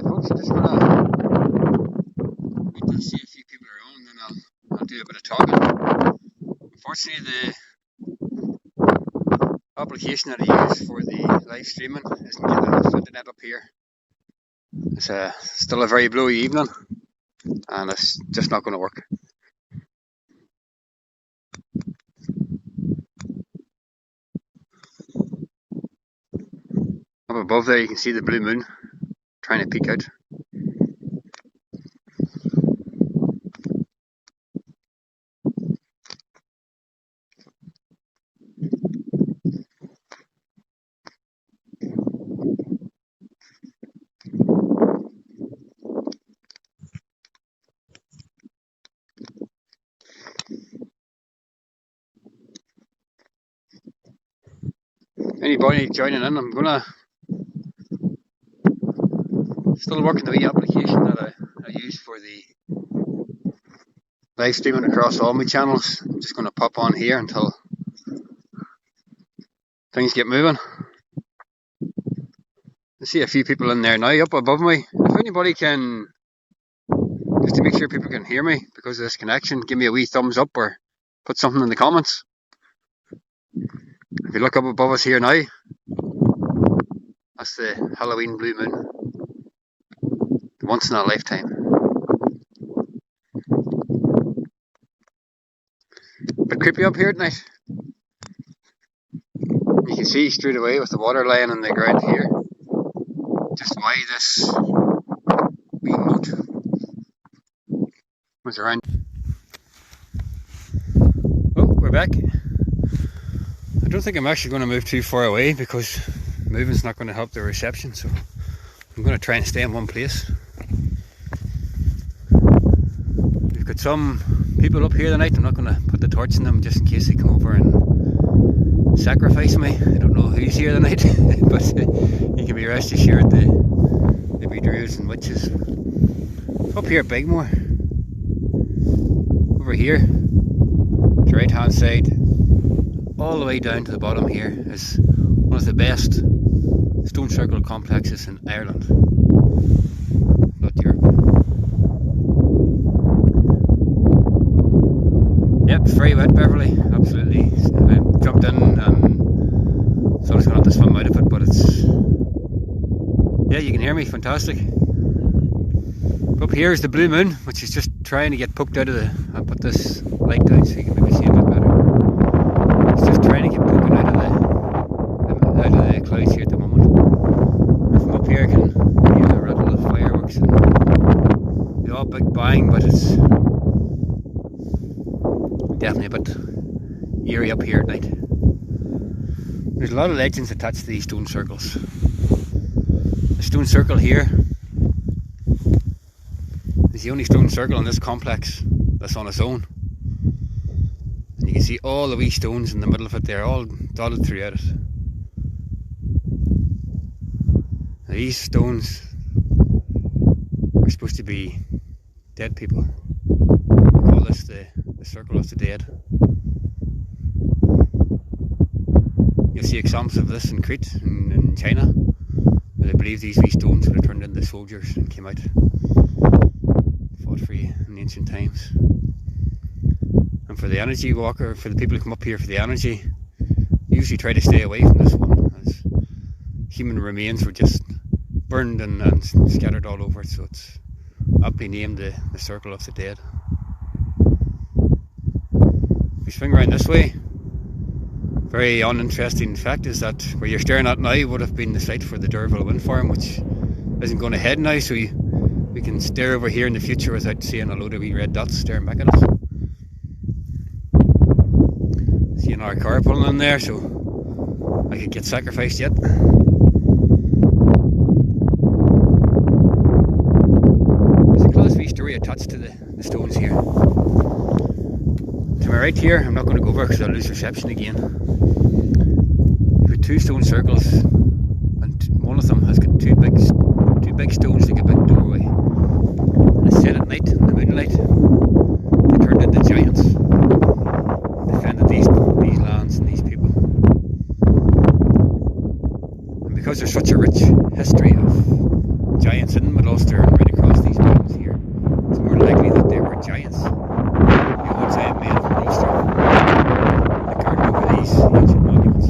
Folks, I'm just gonna wait to see a few people around, and then I'll do a bit of talking. Unfortunately, the application that I use for the live streaming isn't getting enough internet up here. It's still a very blowy evening, and it's just not going to work. Up above there, you can see the blue moon trying to peek out. Anybody joining in, I'm gonna still working the wee application that I use for the live streaming across all my channels. I'm just gonna pop on here until things get moving. I see a few people in there now up above me. If anybody can, just to make sure people can hear me because of this connection, give me a wee thumbs up or put something in the comments. If you look up above us here now, that's the Halloween blue moon. Once in a lifetime. But creepy up here at night. You can see straight away with the water lying on the ground here just why this wee moat was around. Oh, we're back. I don't think I'm actually going to move too far away because moving's not going to help the reception, so I'm going to try and stay in one place. We've got some people up here tonight. I'm not going to put the torch in them just in case they come over and sacrifice me. I don't know who's here tonight, but you can be rest assured the wee druids and witches. Up here at Beaghmore, over here, the right hand side, all the way down to the bottom here is one of the best stone circle complexes in Ireland, not Europe. Yep, it's very wet, Beverly, absolutely. I jumped in and thought I was going to have to swim out of it, but it's... Yeah, you can hear me, fantastic. Up here is the blue moon, which is just trying to get poked out of the... I'll put this light down so you can maybe see a bit better. It's just trying to get poking out of the clouds here at the moment. And from up here I can hear the rattle of fireworks and the all big bang, but it's definitely a bit eerie up here at night. There's a lot of legends attached to these stone circles. The stone circle here is the only stone circle in this complex that's on its own. And you can see all the wee stones in the middle of it, they're all dotted throughout it. Now these stones are supposed to be dead people. They call this the circle of the dead. You'll see examples of this in Crete, in China, where they believe these wee stones would have turned into soldiers and came out, fought for you in ancient times. And for the energy walker, for the people who come up here for the energy, usually try to stay away from this one, as human remains were just burned and scattered all over it, so it's aptly named the Circle of the Dead. If we swing around this way, very uninteresting fact is that where you're staring at now would have been the site for the Derville wind farm, which isn't going ahead now, so we can stare over here in the future without seeing a load of wee red dots staring back at us. Seeing our car pulling in there, so I could get sacrificed yet. There's a close wee story attached to the stones here. To my right here, I'm not going to go over because I'll lose reception again. You've got two stone circles, and one of them has got two big stones like a big doorway. And it's set at night in the moonlight. They turned into giants. a rich history of giants in Mid Ulster and right across these mountains here. It's more likely that they were giants, the old time men from Ulster, that guarded over these ancient monuments.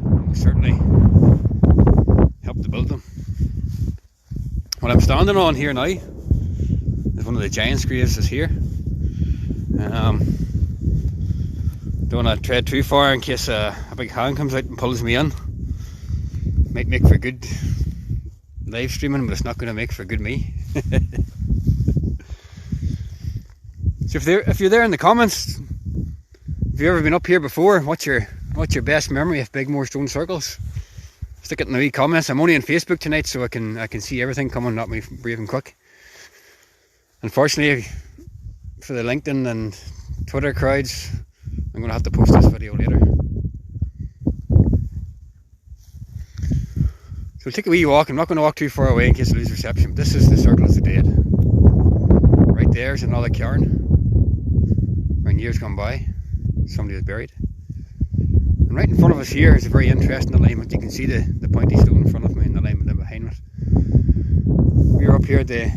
And we certainly helped to build them. What I'm standing on here now is one of the giants' graves is here. Don't want to tread too far in case a big hand comes out and pulls me in. Might make for good live streaming, but it's not going to make for good me. So if you're there in the comments, if you've ever been up here before, what's your best memory of Beaghmore stone circles? Stick it in the wee comments. I'm only on Facebook tonight, so I can see everything coming at me brave and quick. Unfortunately, for the LinkedIn and Twitter crowds, I'm going to have to post this video later. So we'll take a wee walk. I'm not going to walk too far away in case I lose reception. But this is the Circle of the Dead. Right there is another cairn where in years gone by somebody was buried. And right in front of us here is a very interesting alignment. You can see the pointy stone in front of me and the alignment in behind it. We were up here at the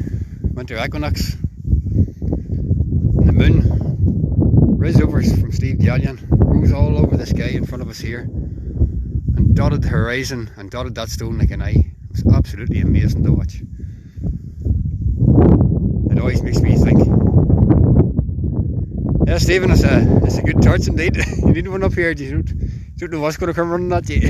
winter equinox, and the moon riz over from Steve Gallion, rose all over the sky in front of us here, and dotted the horizon and dotted that stone like an eye. It was absolutely amazing to watch. It always makes me think, yeah, Stephen, it's a good torch indeed. You need one up here. You don't know what's going to come running at you.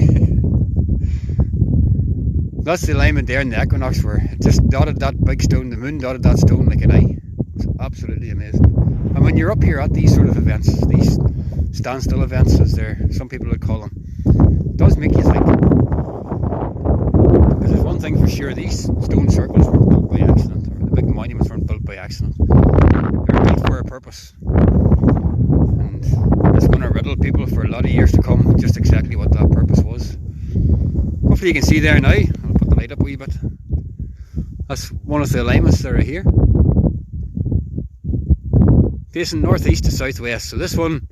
That's the alignment there in the equinox where it just dotted that big stone, the moon dotted that stone like an eye. It was absolutely amazing. And when you're up here at these sort of events, these standstill events as some people would call them, it does make you think. Because there's one thing for sure, these stone circles weren't built by accident, or the big monuments weren't built by accident. They were built for a purpose. And it's going to riddle people for a lot of years to come just exactly what that purpose was. Hopefully you can see there now. I'll put the light up a wee bit. That's one of the alignments that are here, facing northeast to southwest. So this one,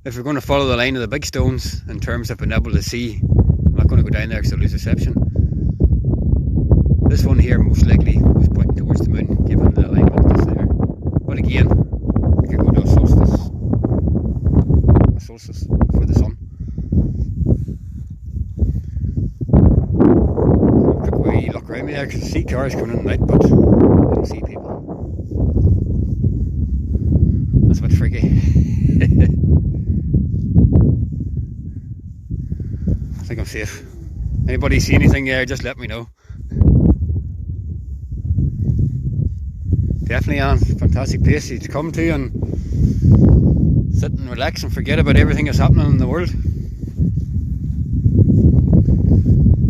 if we're going to follow the line of the big stones in terms of being able to see, I'm not going to go down there because I'll lose reception. This one here most likely was pointing towards the moon, given the alignment that's there. But again, we could go to a solstice for the sun. Quick wee look around me there because I see cars coming in and out, but I don't see people. That's a bit freaky. I think I'm safe. Anybody see anything there, just let me know. Definitely a fantastic place to come to and sit and relax and forget about everything that's happening in the world.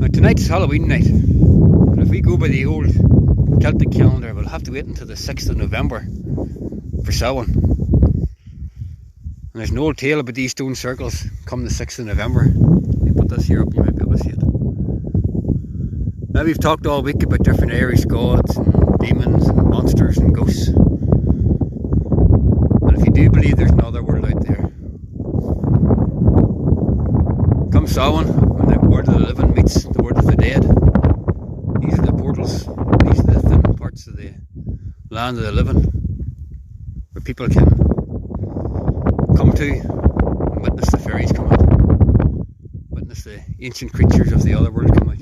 Now tonight's Halloween night, but if we go by the old Celtic calendar, we'll have to wait until the 6th of November for Samhain. And there's an old tale about these stone circles come the 6th of November. Let me put this here up, you might be able to see it. Now we've talked all week about different Irish gods and demons and monsters and ghosts. And if you do believe there's another world out there, come Samhain, when the world of the living meets the world of the dead, these are the portals, these are the thin parts of the land of the living, where people can come to and witness the fairies come out, witness the ancient creatures of the other world come out.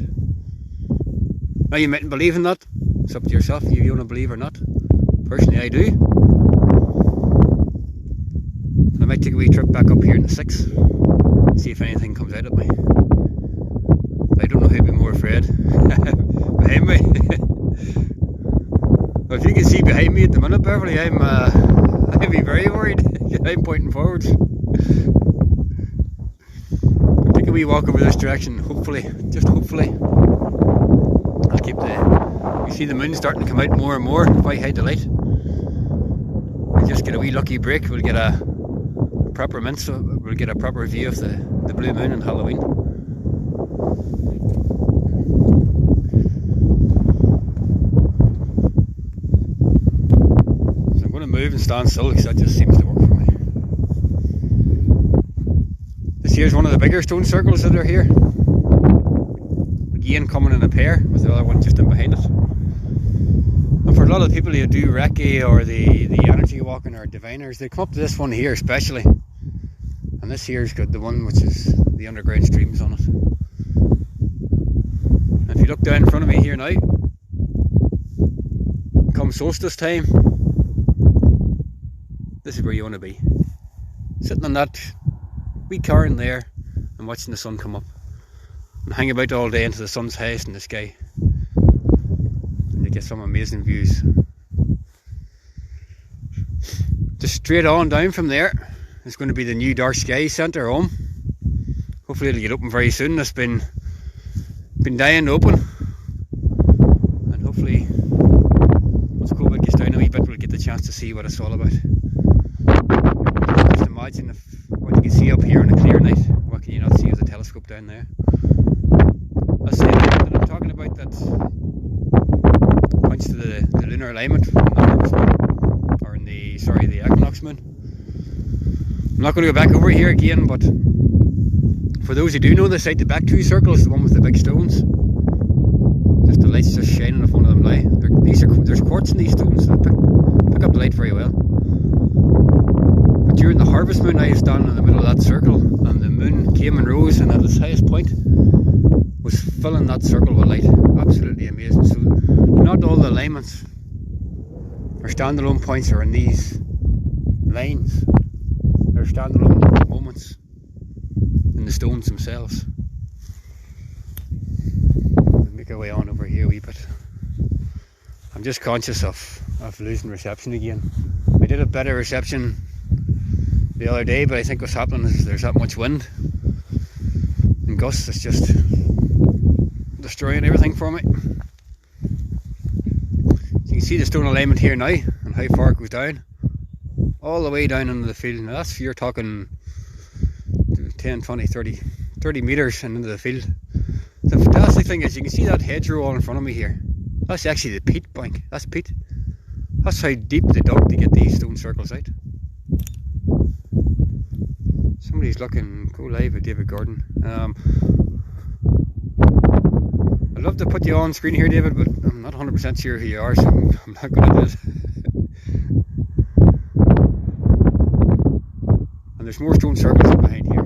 Now you mightn't believe in that, it's up to yourself if you want to believe or not. Personally I do. And I might take a wee trip back up here in the 6th, see if anything comes out of me. I don't know who'd be more afraid. Behind me. Well, if you can see behind me at the minute, Beverly, I'd be very worried. I'm pointing forwards. I'll take a wee walk over this direction, hopefully, just hopefully. I'll keep you see the moon starting to come out more and more if I hide the light. We'll just get a wee lucky break, we'll get a proper we'll get a proper view of the blue moon on Halloween. So I'm going to move and stand still because that just seems to work for me. This here's one of the bigger stone circles that are here. again coming in a pair, with the other one just in behind it. And for a lot of people who do recce or the energy walking or diviners, they come up to this one here especially. And this here's got the one which is the underground streams on it. And if you look down in front of me here now, come solstice time, this is where you want to be. Sitting on that wee cairn there and watching the sun come up. And hang about all day until the sun's highest in the sky. And you get some amazing views. Just straight on down from there, it's going to be the new Dark Sky Centre home. Hopefully it'll get open very soon. It's been dying to open. And hopefully, once COVID gets down a wee bit, we'll get the chance to see what it's all about. Just imagine what you can see up here on a clear night. What can you not see with a telescope down there? That's the area that I'm talking about that points to the lunar alignment in the harvest moon, or in the equinox moon. I'm not going to go back over here again, but for those who do know the site, the back two circles, the one with the big stones, just the light's just shining off one of them now. There's quartz in these stones, so they pick up the light very well. But during the harvest moon, I was down in the middle of that circle, and the moon came and rose, and at its highest point was filling that circle with light. Absolutely amazing. So not all the alignments or standalone points are in these lines. They're standalone moments in the stones themselves. We'll make our way on over here a wee bit. I'm just conscious of losing reception again. I did a better reception the other day, but I think what's happening is there's that much wind and gusts. It's just destroying everything for me. You can see the stone alignment here now and how far it goes down. All the way down into the field. Now that's, you're talking 10, 20, 30 metres and into the field. The fantastic thing is you can see that hedgerow all in front of me here. That's actually the peat bank. That's peat. That's how deep they dug to get these stone circles out. Somebody's looking, go live with David Gordon. I'd love to put you on screen here, David, but I'm not 100% sure who you are, so I'm not going to do it. And there's more stone circles behind here.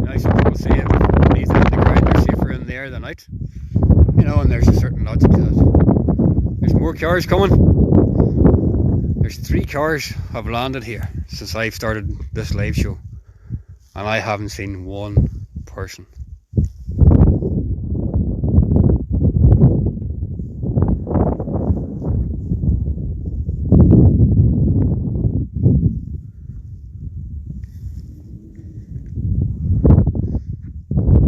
Now some people say if these are in the ground, they're safer in there than out. You know, and there's a certain logic to that. There's more cars coming. There's 3 cars have landed here since I've started this live show, and I haven't seen one person.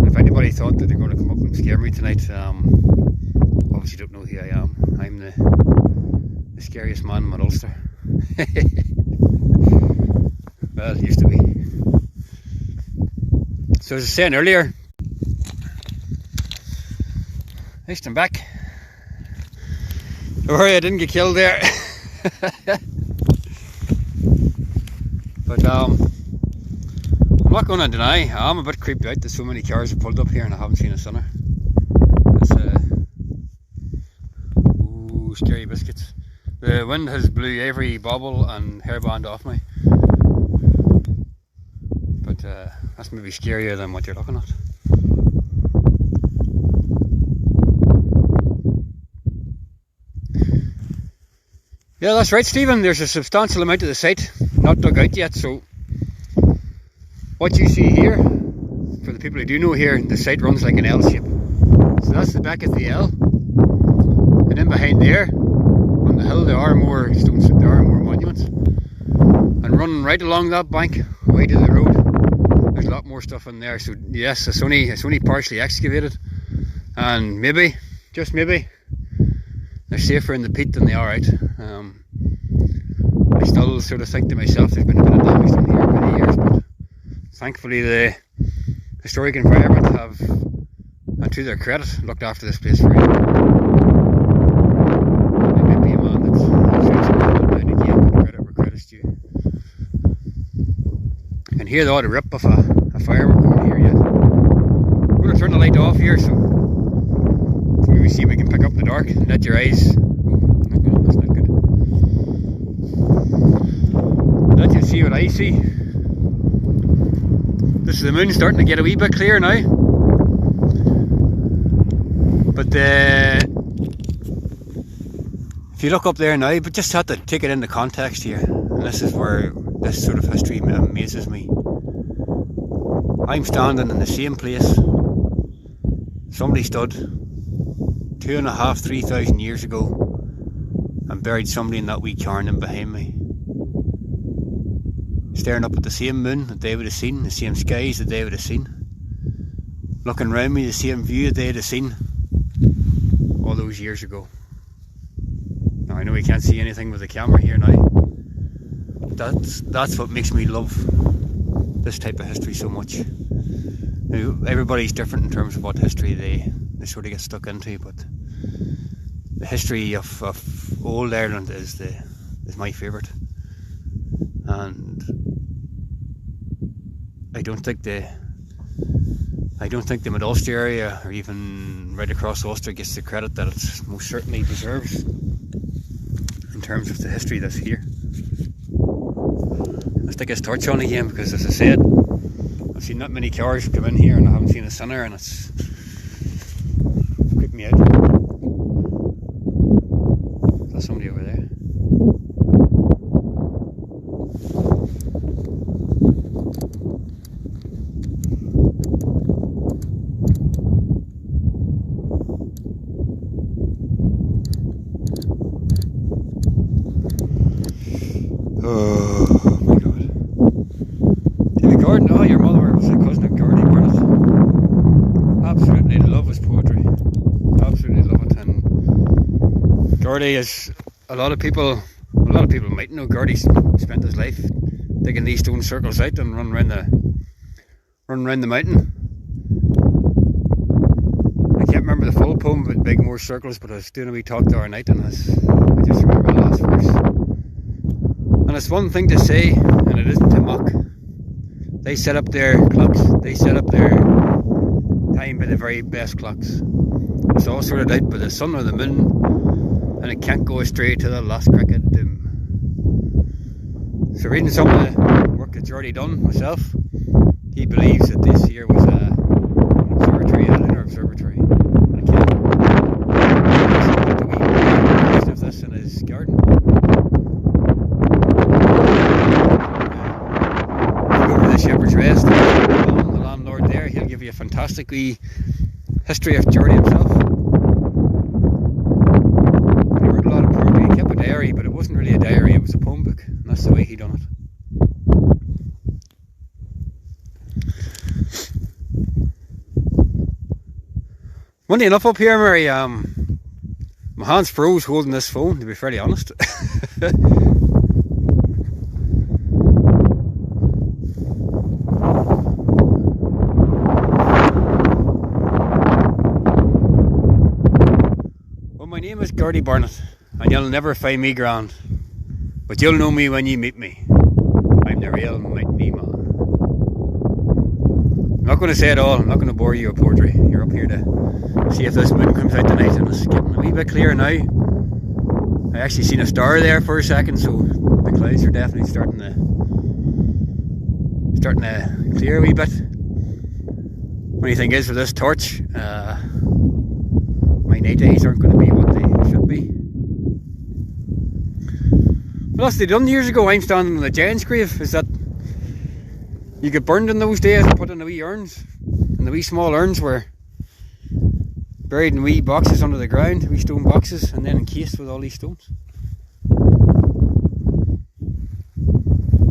If anybody thought that they're going to come up and scare me tonight, obviously don't know who I am. I'm the scariest man in my Ulster. Well, it used to be. So as I was saying earlier, I stand back. Don't worry, I didn't get killed there. But I'm not going to deny, I'm a bit creeped out that so many cars have pulled up here and I haven't seen a sinner. That's ooh, scary biscuits. The wind has blew every bobble and hairband off me. But that's maybe scarier than what you're looking at. Yeah, that's right, Stephen. There's a substantial amount of the site not dug out yet, so what you see here, for the people who do know here, the site runs like an L shape. So that's the back of the L, and then behind there, on the hill, there are more stones, there are more monuments, and running right along that bank, away to the road, there's a lot more stuff in there. So yes, it's only partially excavated, and maybe, just maybe, they're safer in the peat than they are out. I still sort of think to myself there's been a bit of damage done here over the years, but thankfully the historic environment have, and to their credit, looked after this place very well. There might be a man that's shoots a man down again, but credit where credit's due. And here they ought to rip off a firework over here yet. We'll going to turn the light off here, so maybe see if we can pick up the dark. Let your eyes. Oh, that's not good. Let you see what I see. This is the moon starting to get a wee bit clear now. But if you look up there now, but just have to take it into context here. And this is where this sort of history amazes me. I'm standing in the same place somebody stood 2,500, 3,000 years ago and buried somebody in that wee cairn in behind me. Staring up at the same moon that they would have seen, the same skies that they would have seen. Looking around me, the same view that they would have seen all those years ago. Now I know we can't see anything with the camera here now. That's what makes me love this type of history so much. Everybody's different in terms of what history they sort of get stuck into, but the history of old Ireland is my favourite. And I don't think the Mid-Ulster area, or even right across Ulster, gets the credit that it most certainly deserves in terms of the history that's here. Let's stick his torch on again, because as I said, I've seen not many cars come in here and I haven't seen a sinner, and it's creeped me out. There's somebody over there. Oh my God. David Gordon, oh, your mother was a cousin of Gardy Burnett. Absolutely love his poetry. Absolutely love it. And Gardy is, a lot of people might know Gardy spent his life digging these stone circles out and run around the mountain. I can't remember the full poem about Beaghmore circles, but I was doing a wee talk the other night and I just remember the last verse. And it's one thing to say, and it isn't to mock. They set up their clocks, they set up their time by the very best clocks. It's all sorted out by the sun or the moon, and it can't go astray to the last crack of doom. So reading some of the work that's already done myself, he believes that this here was an observatory, a lunar observatory. And I can't of this in his garden. Shepherd's Rest, the landlord there, he'll give you a fantastic wee history of Geordie himself. He wrote a lot of poetry, he kept a diary, but it wasn't really a diary, it was a poem book, and that's the way he done it. Funny enough up here, Mary, my hand's froze holding this phone, to be fairly honest. My name is Gardy Burnett, and you'll never find me grand, but you'll know me when you meet me. I'm the real mighty man. I'm not going to say it all, I'm not going to bore you with poetry. You're up here to see if this moon comes out tonight, and it's getting a wee bit clearer now. I actually seen a star there for a second, so the clouds are definitely starting to clear a wee bit. Funny thing is with this torch, my night eyes aren't going to be what they should be. What else they done years ago? I'm standing on the giant's grave. Is that you get burned in those days and put in the wee urns, and the wee small urns were buried in wee boxes under the ground, wee stone boxes, and then encased with all these stones.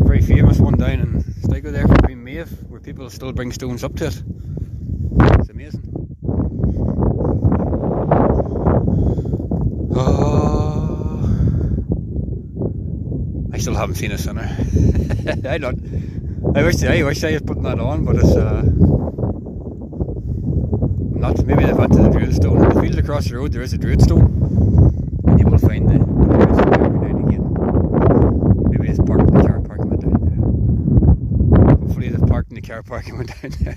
Very famous one down in Sligo there for Queen Maeve, where people still bring stones up to it. It's amazing. Oh, I still haven't seen a sinner. I wish I was putting that on, but it's not. Maybe they've had to the Druid Stone. In the field across the road there is a Druid Stone, and you will find the Druid Stone every now and again. Maybe it's parked in the car park and went down there. Hopefully they've parked in the car park and went down there.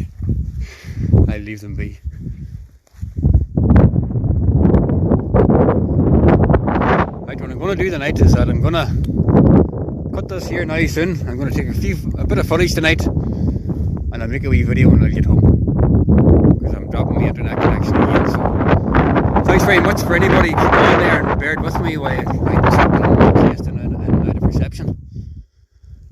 I leave them be. Right, what I'm going to do tonight is that I'm going to cut this here now soon. I'm going to take a bit of footage tonight, and I'll make a wee video when I get home, because I'm dropping the internet connection again. So thanks very much for anybody keeping on there and bared with me while I tested and out of reception.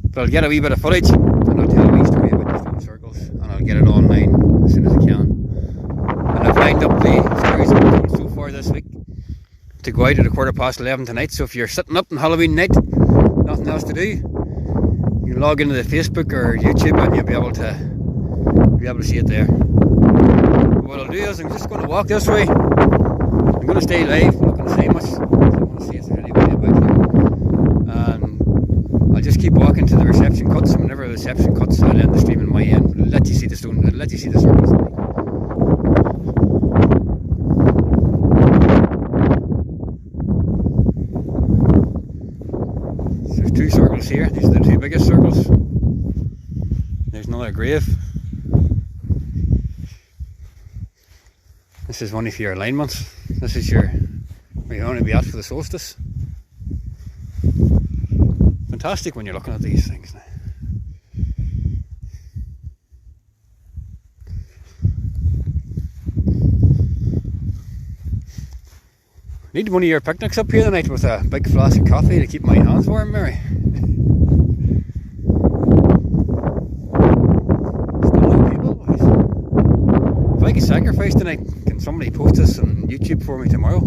But I'll get a wee bit of footage and I'll tell a wee story about the stone circles, and I'll get it online as soon as I can. And I've lined up the stories I've told so far this week to go out at 11:15 tonight. So if you're sitting up on Halloween night, nothing else to do, you can log into the Facebook or YouTube and you'll be able to see it there. But what I'll do is I'm just going to walk this way. I'm going to stay live, I'm not going to say much. I want to see if there's anybody about here. And I'll just keep walking to the reception cuts, and whenever the reception cuts, I'll end the stream in my end. I'll let you see the stone, I'll let you see the circles. So there's two circles here, these are the two biggest circles. There's another grave. This is one of your alignments. This is where you want to be at for the solstice. Fantastic when you're looking at these things now. Need one of your picnics up here tonight with a big flask of coffee to keep my hands warm, Mary. Still no people, boys. If I could sacrifice tonight, can somebody post this on YouTube for me tomorrow?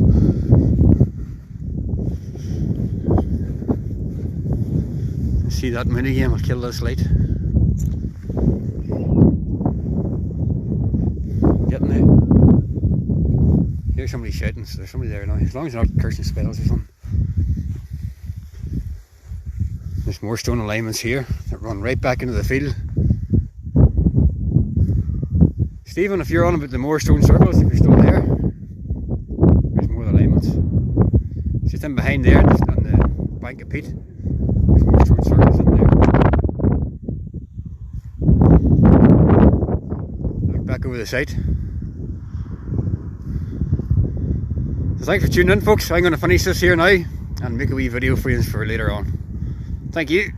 See that minigame will kill this light. Getting there. Here's somebody shouting, so there's somebody there now. As long as they're not cursing spells or something. There's more stone alignments here that run right back into the field. Stephen, if you're on about the more stone circles, if you're still there, there's more alignments. It's just in behind there on the bank of peat. There's more stone circles in there. Look back over the site. So thanks for tuning in, folks. I'm going to finish this here now and make a wee video for you for later on. Thank you.